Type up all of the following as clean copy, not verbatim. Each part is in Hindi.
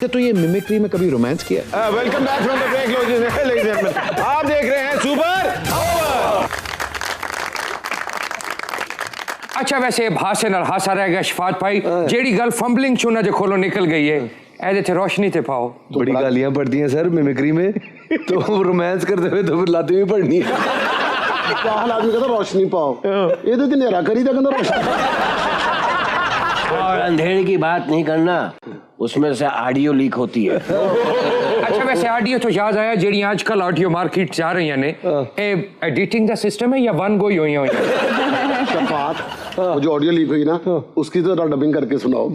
तो ये मिमिक्री में कभी रोमांस किया? Welcome back from the break लॉजिस आप देख रहे हैं सुपर ओवर। अच्छा वैसे हासे नाल हासा रह गया शफात भाई जेड़ी गल फंबलिंग चुना जो खोलो निकल गई है ऐदे थे रोशनी थे पाओ तो बड़ी गालियां पड़ती हैं सर मिमिक्री में तो रोमांस करते हुए तो फिर लाते भी पड़नी है। काहल आदमी कहता रोशनी पाओ ये तो नेरा करी था कहता रोशनी। और अंधेरे की बात नहीं करना, उसमें से ऑडियो लीक होती है। अच्छा वैसे ऑडियो तो याद आया जेड़ी आजकल ऑडियो मार्केट जा रही ने एडिटिंग दा सिस्टम है या वन गो ही हुई है? शफात वो जो ऑडियो लीक हुई ना उसकी तो डबिंग करके सुनाओ।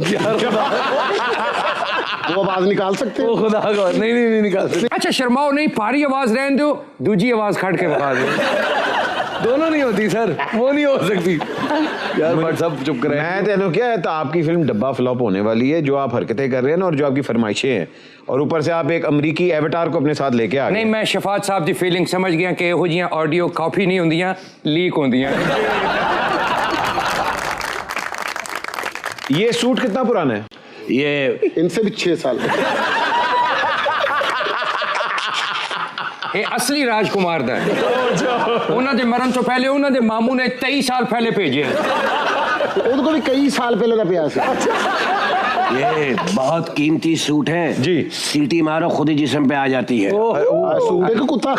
वो आवाज निकाल सकते हो? खुदा का नहीं निकाल सकते। अच्छा शर्माओ नहीं, पारी आवाज रहने दो, दूजी आवाज खड़ के बता दो। दोनों नहीं होती सर, वो नहीं हो सकती यार। बट सब चुप करे। मैं तेनों क्या है तो आपकी फिल्म डब्बा फ्लॉप होने वाली है, जो आप हरकतें कर रहे हैं ना और जो आपकी फरमाइशें हैं, और ऊपर से आप एक अमरीकी एवटार को अपने साथ लेके आ गए। नहीं मैं शफात साहब की फीलिंग समझ गया कि हो जियां ऑडियो कॉपी नहीं होंदियां लीक होंदियां। ये सूट कितना पुराना है? ये इनसे भी 6 साल। ये असली राजकुमार दा है। उन्होंने दे मरण तो पहले उन्होंने मामू ने 23 साल पहले भेजे। उनको भी कई साल पहले का प्यास है। ये बहुत कीमती सूट है जी। सीटी मारो खुद ही जिस्म पे आ जाती है। सूटे का कुत्ता